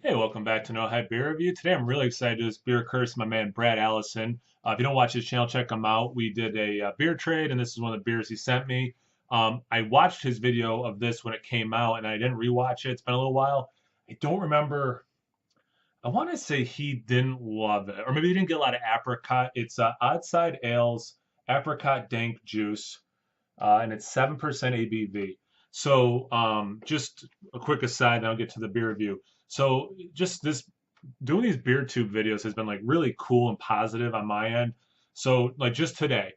Hey, welcome back to No Hype Beer Review. Today I'm really excited to do this beer curse my man Brad Allison. If you don't watch his channel, check him out. We did a beer trade, and this is one of the beers he sent me. I watched his video of this when it came out, and I didn't rewatch it. It's been a little while. I don't remember. I want to say he didn't love it, or maybe he didn't get a lot of apricot. It's Oddside Ales Apricot Dank Juice, and it's 7% ABV. So, just a quick aside, then I'll get to the beer review. So, just this doing these beer tube videos has been like really cool and positive on my end. So, like just today,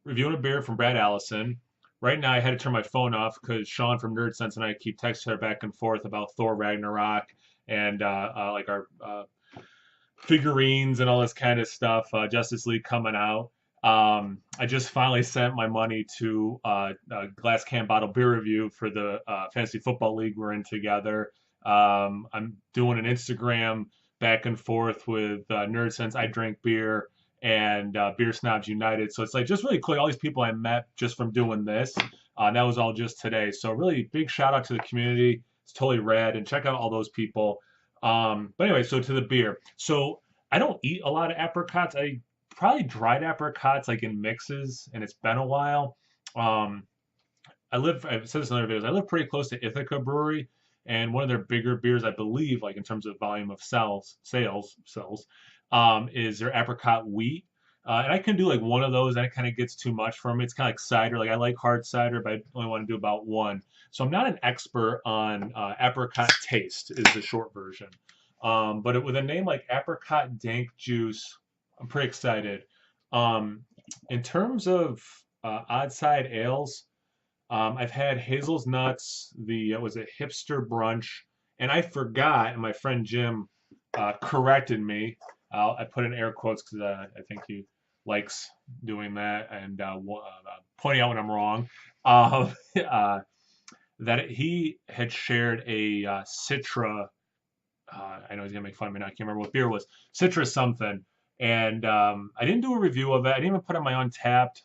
reviewing a beer from Brad Allison. Right now, I had to turn my phone off because Sean from Nerd Sense and I keep texting her back and forth about Thor Ragnarok and like our figurines and all this kind of stuff. Justice League coming out. I just finally sent my money to Glass Can Bottle Beer Review for the Fantasy Football League we're in together. I'm doing an Instagram back and forth with Nerd Sense I Drink Beer and Beer Snobs United. So it's like just really cool. All these people I met just from doing this. That was all just today. So really big shout out to the community. It's totally rad. And check out all those people. But anyway, so to the beer. So I don't eat a lot of apricots. I probably dried apricots like in mixes, and it's been a while. Um, I've said this in other videos. I live pretty close to Ithaca Brewery, and one of their bigger beers, I believe, like in terms of volume of sales, is their apricot wheat. And I can do like one of those, and it kind of gets too much for me. It's kind of like cider. Like I like hard cider, but I only want to do about one. So I'm not an expert on apricot taste, is the short version. With a name like Apricot Dank Juice, I'm pretty excited. Um, in terms of odd side ales, I've had Hazel's Nuts, the was it Hipster Brunch, and I forgot, and my friend Jim corrected me. I put in air quotes because I think he likes doing that and pointing out when I'm wrong. Uh, uh, that he had shared a Citra. I know he's gonna make fun of me now. I can't remember what beer it was. Citra something, and I didn't do a review of it. I didn't even put it on my Untapped,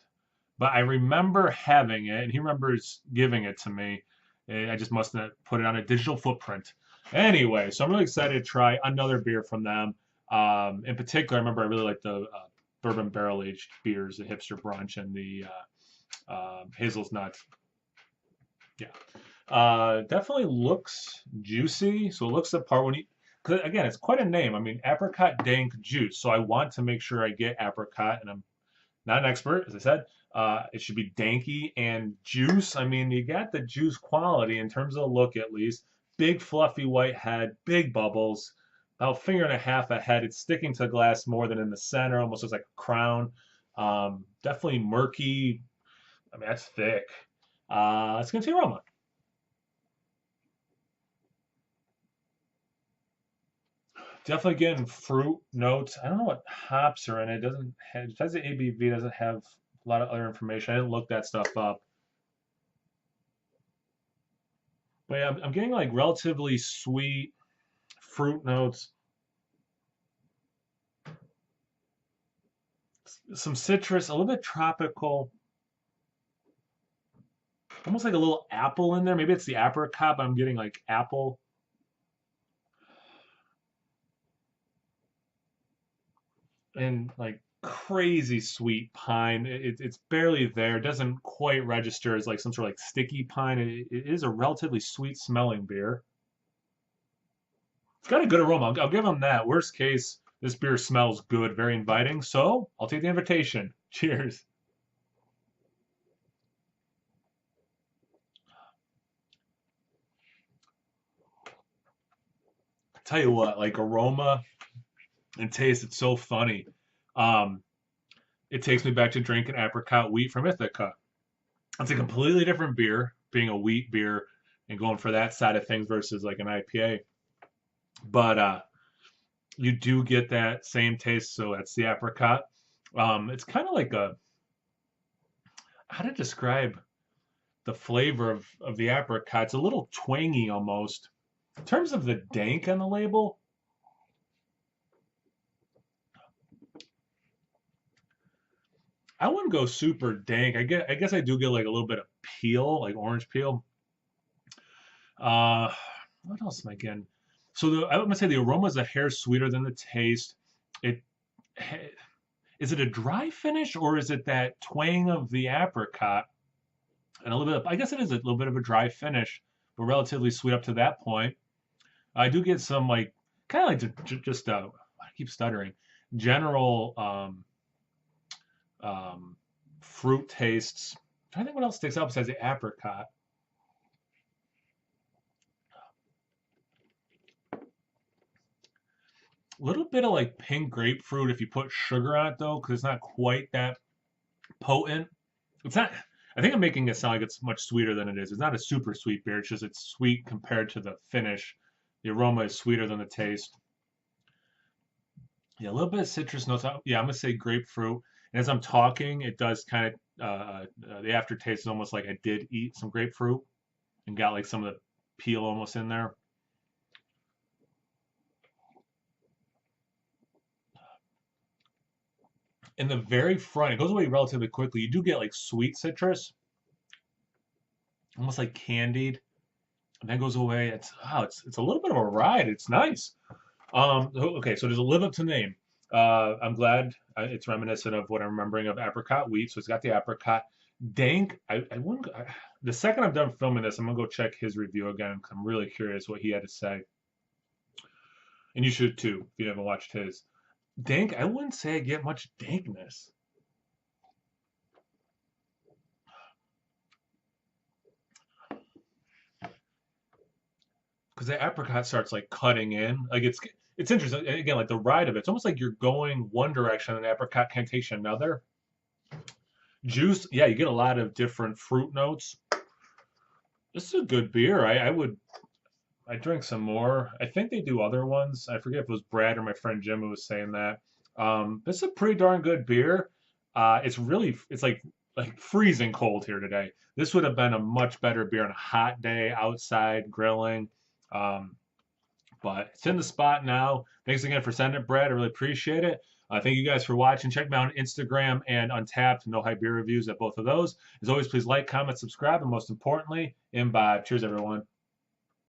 but I remember having it, and he remembers giving it to me. I just must not put it on a digital footprint. Anyway, so I'm really excited to try another beer from them. In particular, I remember I really like the bourbon barrel aged beers, the Hipster Brunch and the Hazel's Nuts. Yeah, definitely looks juicy. So it looks the part when you, because again, it's quite a name. I mean, apricot dank juice. So I want to make sure I get apricot, and I'm not an expert, as I said. It should be danky and juice. I mean, you got the juice quality in terms of the look, at least. Big fluffy white head, big bubbles, about a finger and a half ahead. It's sticking to the glass more than in the center, almost looks like a crown. Definitely murky. I mean, that's thick. Let's get to the aroma. Definitely getting fruit notes. I don't know what hops are in it. It doesn't have, besides the ABV, doesn't have a lot of other information. I didn't look that stuff up. But yeah, I'm getting like relatively sweet fruit notes, some citrus, a little bit tropical, almost like a little apple in there. Maybe it's the apricot, but I'm getting like apple and like crazy sweet pine. It's barely there. It doesn't quite register as like some sort of like sticky pine. It is a relatively sweet smelling beer. It's got a good aroma. I'll give them that. Worst case, this beer smells good, very inviting. So I'll take the invitation. Cheers. Tell you what, like aroma and taste, it's so funny. Um, it takes me back to drinking apricot wheat from Ithaca. It's a completely different beer, being a wheat beer and going for that side of things versus like an IPA. But you do get that same taste. So that's the apricot. It's kind of like a, how to describe the flavor of the apricot. It's a little twangy almost. In terms of the dank on the label, I wouldn't go super dank. I guess I do get like a little bit of peel, like orange peel. Uh, what else am I getting? So I'm gonna say the aroma is a hair sweeter than the taste. It is it a dry finish or is it that twang of the apricot and a little bit? I guess it is a little bit of a dry finish, but relatively sweet up to that point. I do get some like kind of like just I keep stuttering. General fruit tastes. I think what else sticks out besides the apricot. A little bit of like pink grapefruit if you put sugar on it though, because it's not quite that potent. It's not. I think I'm making it sound like it's much sweeter than it is. It's not a super sweet beer. It's just it's sweet compared to the finish. The aroma is sweeter than the taste. Yeah, a little bit of citrus notes. Yeah, I'm gonna say grapefruit. And as I'm talking, it does kind of the aftertaste is almost like I did eat some grapefruit and got like some of the peel almost in there. In the very front, it goes away relatively quickly. You do get like sweet citrus, almost like candied, and that goes away. It's a little bit of a ride. It's nice. Okay, so does it live up to name? I'm glad it's reminiscent of what I'm remembering of apricot wheat. So it's got the apricot. Dank, I wouldn't. The second I'm done filming this, I'm gonna go check his review again because I'm really curious what he had to say. And you should too if you haven't watched his. Dank, I wouldn't say I get much dankness. Because the apricot starts like cutting in. Like it's interesting. Again, like the ride of it, it's almost like you're going one direction and the apricot can't take you another. Juice, yeah, you get a lot of different fruit notes. This is a good beer. I drink some more. I think they do other ones. I forget if it was Brad or my friend Jim who was saying that. This is a pretty darn good beer. It's like freezing cold here today. This would have been a much better beer on a hot day outside grilling. Um, but it's in the spot now. Thanks again for sending it, Brad. I really appreciate it. Thank you guys for watching. Check me out on Instagram and Untapped. No Hype Beer Reviews at both of those. As always, please like, comment, subscribe, and most importantly, imbibe. Cheers, everyone.